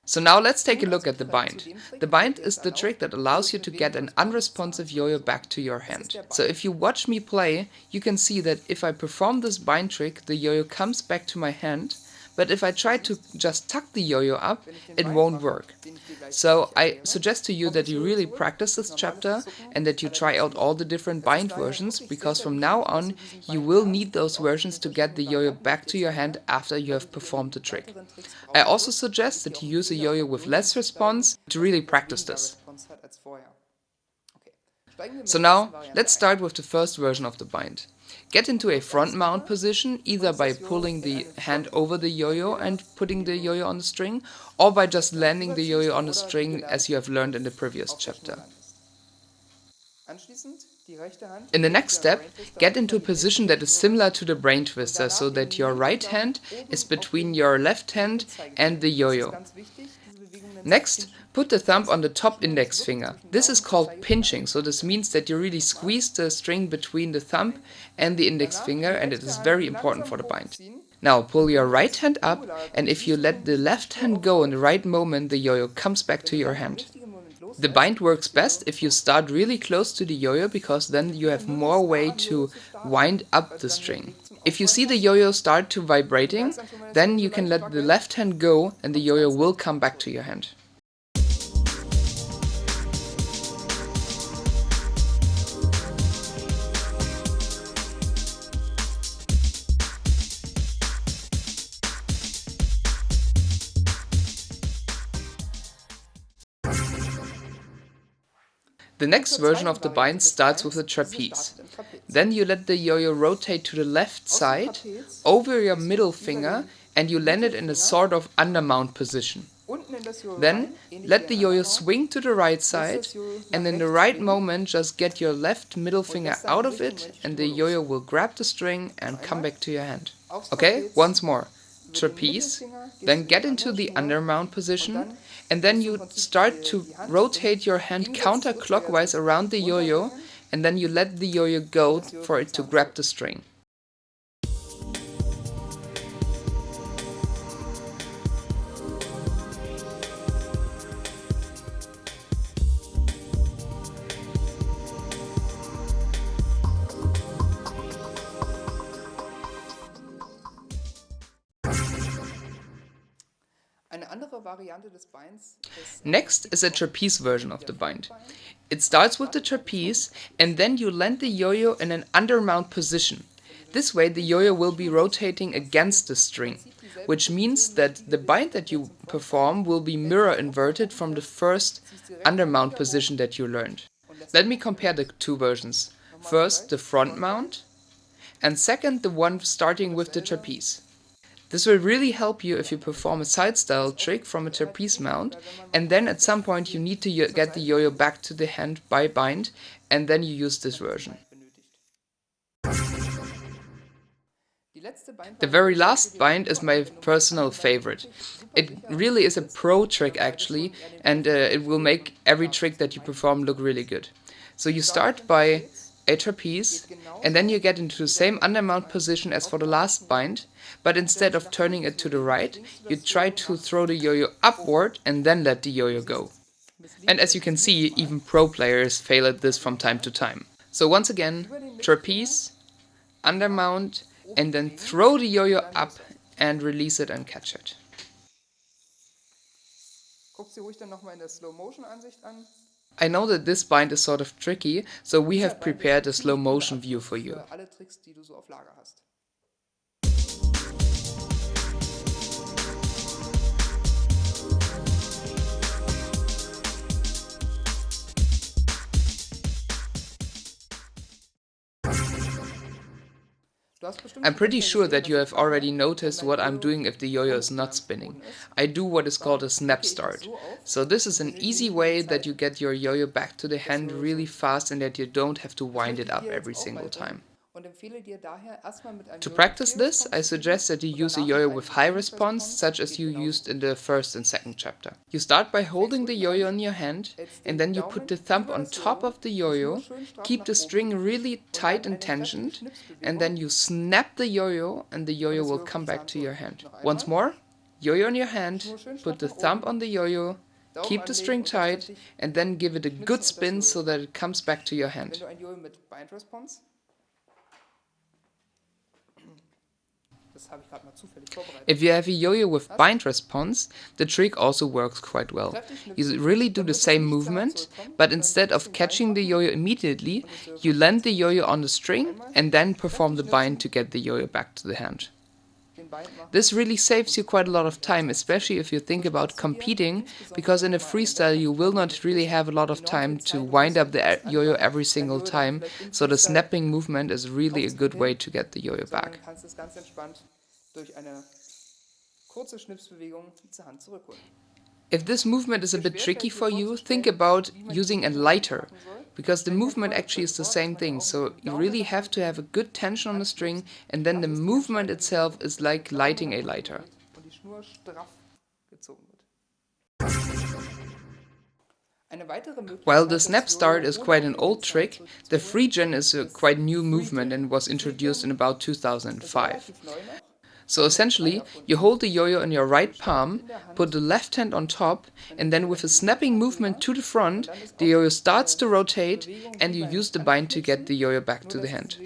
So now let's take a look at the bind. The bind is the trick that allows you to get an unresponsive yo-yo back to your hand. So if you watch me play, you can see that if I perform this bind trick, the yo-yo comes back to my hand, but if I try to just tuck the yo-yo up, it won't work. So I suggest to you that you really practice this chapter and that you try out all the different bind versions, because from now on you will need those versions to get the yo-yo back to your hand after you have performed the trick. I also suggest that you use a yo-yo with less response to really practice this. So now let's start with the first version of the bind. Get into a front mount position, either by pulling the hand over the yo-yo and putting the yo-yo on the string, or by just landing the yo-yo on the string as you have learned in the previous chapter. In the next step, get into a position that is similar to the brain twister, so that your right hand is between your left hand and the yo-yo. Next, put the thumb on the top index finger. This is called pinching, so this means that you really squeeze the string between the thumb and the index finger, and it is very important for the bind. Now pull your right hand up, and if you let the left hand go in the right moment, the yo-yo comes back to your hand. The bind works best if you start really close to the yo-yo, because then you have more way to wind up the string. If you see the yo-yo start to vibrating, then you can let the left hand go and the yo-yo will come back to your hand. The next version of the bind starts with a trapeze. Then you let the yo-yo rotate to the left side, over your middle finger, and you land it in a sort of undermount position. Then let the yo-yo swing to the right side, and in the right moment just get your left middle finger out of it, and the yo-yo will grab the string and come back to your hand. Okay, once more. Trapeze, then get into the undermount position, and then you start to rotate your hand counterclockwise around the yo-yo, and then you let the yo-yo go for it to grab the string. Next is a trapeze version of the bind. It starts with the trapeze, and then you land the yo-yo in an undermount position. This way the yo-yo will be rotating against the string, which means that the bind that you perform will be mirror inverted from the first undermount position that you learned. Let me compare the two versions. First the front mount, and second the one starting with the trapeze. This will really help you if you perform a side style trick from a trapeze mount, and then at some point you need to get the yo-yo back to the hand by bind, and then you use this version. The very last bind is my personal favorite. It really is a pro trick actually, and it will make every trick that you perform look really good. So you start by a trapeze, and then you get into the same undermount position as for the last bind, but instead of turning it to the right, you try to throw the yo-yo upward and then let the yo-yo go. And as you can see, even pro players fail at this from time to time. So once again, trapeze, undermount, and then throw the yo-yo up and release it and catch it. I know that this bind is sort of tricky, so we have prepared a slow motion view for you. I'm pretty sure that you have already noticed what I'm doing if the yo-yo is not spinning. I do what is called a snap start. So this is an easy way that you get your yo-yo back to the hand really fast and that you don't have to wind it up every single time. To practice this, I suggest that you use a yo-yo with high response, such as you used in the first and second chapter. You start by holding the yo-yo in your hand, and then you put the thumb on top of the yo-yo, keep the string really tight and tensioned, and then you snap the yo-yo, and the yo-yo will come back to your hand. Once more, Yo-yo in your hand, put the thumb on the yo-yo, keep the string tight, and then give it a good spin so that it comes back to your hand. If you have a yo-yo with bind response, the trick also works quite well. You really do the same movement, but instead of catching the yo-yo immediately, you land the yo-yo on the string and then perform the bind to get the yo-yo back to the hand. This really saves you quite a lot of time, especially if you think about competing, because in a freestyle you will not really have a lot of time to wind up the yo-yo every single time, so the snapping movement is really a good way to get the yo-yo back. If this movement is a bit tricky for you, think about using a lighter, because the movement actually is the same thing, so you really have to have a good tension on the string, and then the movement itself is like lighting a lighter. While the snap start is quite an old trick, the free gen is a quite new movement and was introduced in about 2005. So essentially, you hold the yo-yo in your right palm, put the left hand on top, and then with a snapping movement to the front, the yo-yo starts to rotate, and you use the bind to get the yo-yo back to the hand.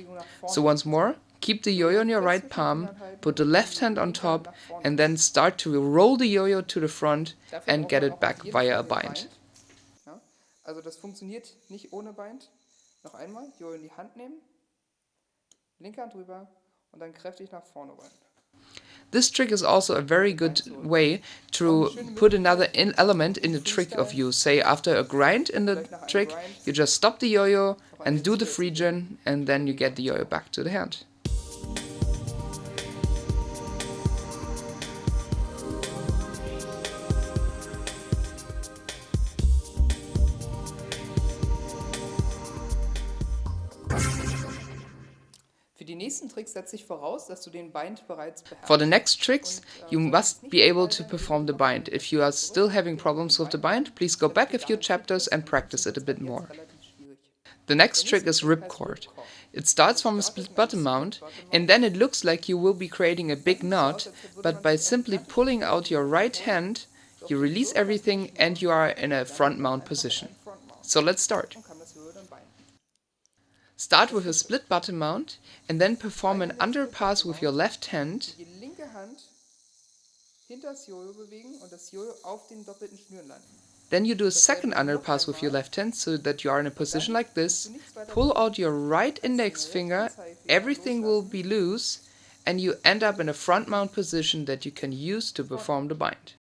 So once more, keep the yo-yo in your right palm, put the left hand on top, and then start to roll the yo-yo to the front and get it back via a bind. Also das funktioniert nicht ohne Bind. Noch einmal, Yo-yo in die Hand nehmen, linke Hand drüber und dann kräftig nach vorne rollen. This trick is also a very good way to put another element in the trick of you. Say after a grind in the trick, you just stop the yo-yo and do the free gen, and then you get the yo-yo back to the hand. For the next tricks, you must be able to perform the bind. If you are still having problems with the bind, please go back a few chapters and practice it a bit more. The next trick is ripcord. It starts from a split bottom mount, and then it looks like you will be creating a big knot, but by simply pulling out your right hand, you release everything and you are in a front mount position. So let's start. Start with a split bottom mount and then perform an underpass with your left hand. Then you do a second underpass with your left hand so that you are in a position like this. Pull out your right index finger, everything will be loose, and you end up in a front mount position that you can use to perform the bind.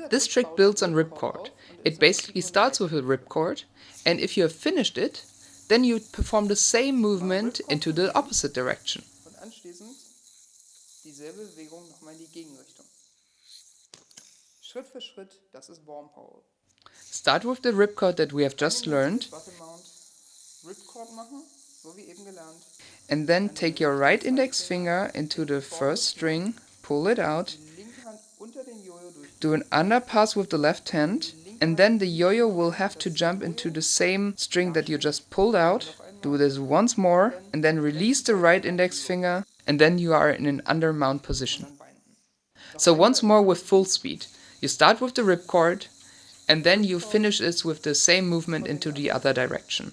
This trick builds on ripcord. It basically starts with a ripcord, and if you have finished it, then you perform the same movement into the opposite direction. Start with the ripcord that we have just learned, and then take your right index finger into the first string, pull it out, do an underpass with the left hand, and then the yo-yo will have to jump into the same string that you just pulled out. Do this once more, and then release the right index finger, and then you are in an under mount position. So once more with full speed. You start with the ripcord, and then you finish this with the same movement into the other direction.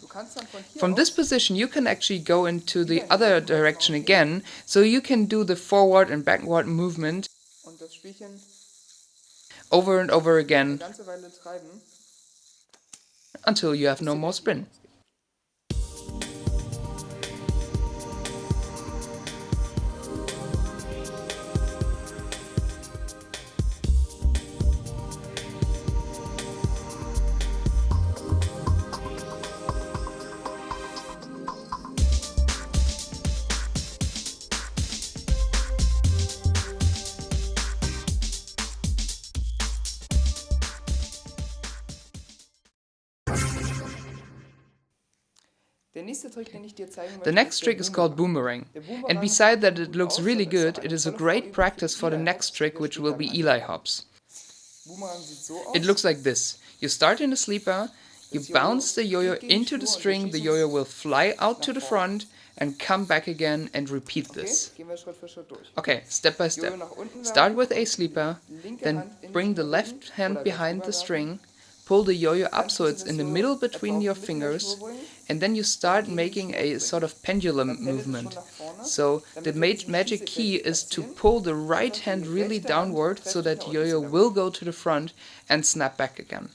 From this position you can actually go into the other direction again, so you can do the forward and backward movement over and over again until you have no more spin. The next trick is called boomerang, and beside that it looks really good, it is a great practice for the next trick, which will be Eli hops. It looks like this. You start in a sleeper, you bounce the yo-yo into the string, the yo-yo will fly out to the front and come back again, and repeat this. Okay, step by step. Start with a sleeper, then bring the left hand behind the string, pull the yo-yo up so it's in the middle between your fingers, and then you start making a sort of pendulum movement. So the magic key is to pull the right hand really downward so that yo-yo will go to the front and snap back again.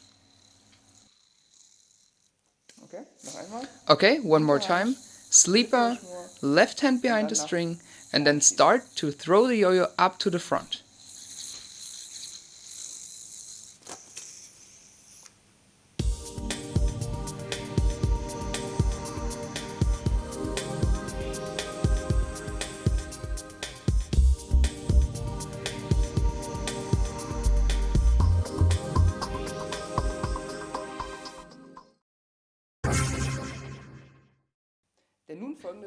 Okay, one more time. Sleeper, left hand behind the string, and then start to throw the yo-yo up to the front.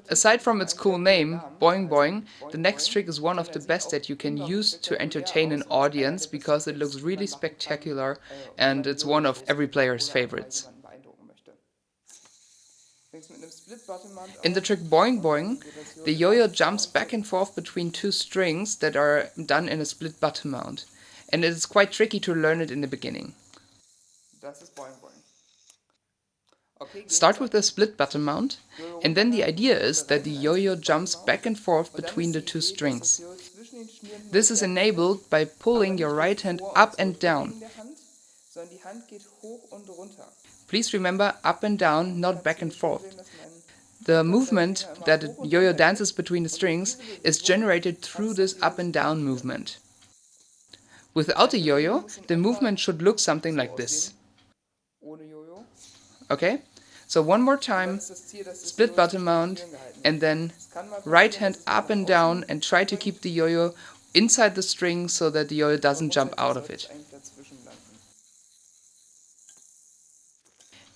Aside from its cool name, Boing Boing, the next trick is one of the best that you can use to entertain an audience because it looks really spectacular and it's one of every player's favorites. In the trick Boing Boing, the yo-yo jumps back and forth between two strings that are done in a split bottom mount, and it is quite tricky to learn it in the beginning. Start with a split bottom mount, and then the idea is that the yo-yo jumps back and forth between the two strings. This is enabled by pulling your right hand up and down. Please remember up and down, not back and forth. The movement that the yo-yo dances between the strings is generated through this up and down movement. Without a yo-yo, the movement should look something like this. Okay? So one more time, split bottom mount, and then right hand up and down, and try to keep the yo-yo inside the string so that the yo-yo doesn't jump out of it.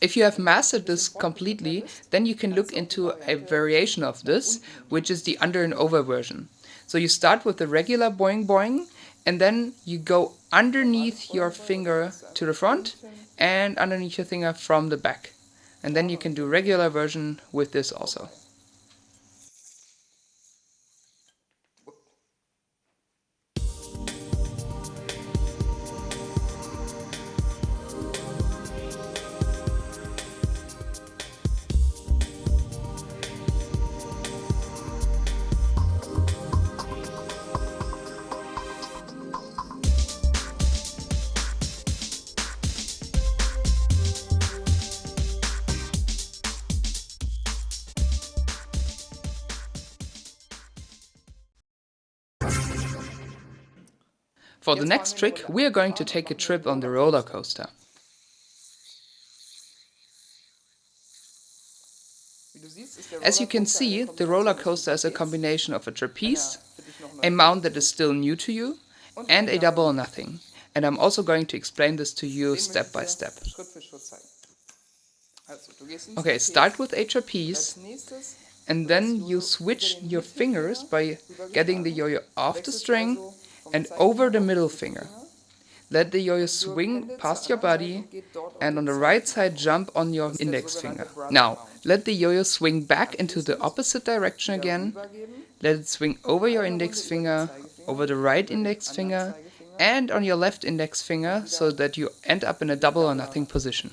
If you have mastered this completely, then you can look into a variation of this, which is the under and over version. So you start with the regular boing boing, and then you go underneath your finger to the front and underneath your finger from the back. And then you can do regular version with this also. For the next trick, we are going to take a trip on the roller coaster. As you can see, the roller coaster is a combination of a trapeze, a mount that is still new to you, and a double or nothing. And I'm also going to explain this to you step by step. Okay, start with a trapeze, and then you switch your fingers by getting the yo-yo off the string and over the middle finger. Let the yo-yo swing past your body, and on the right side jump on your index finger. Now, let the yo-yo swing back into the opposite direction again. Let it swing over your index finger, over the right index finger, and on your left index finger, so that you end up in a double or nothing position.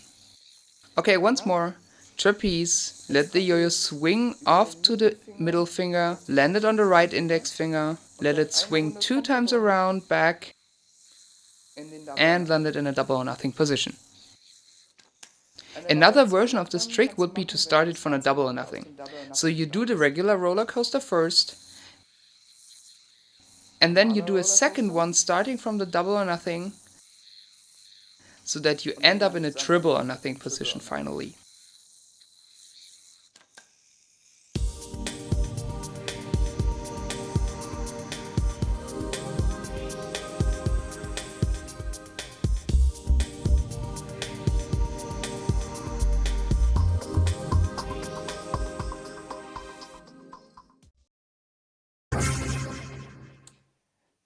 Okay, once more. Trapeze, let the yo-yo swing off to the middle finger, land it on the right index finger, let it swing 2 times around, back, and land it in a double or nothing position. Another version of this trick would be to start it from a double or nothing. So you do the regular roller coaster first, and then you do a second one starting from the double or nothing, so that you end up in a triple or nothing position finally.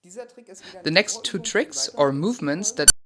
Dieser Trick ist wieder The ein next two tricks or movements that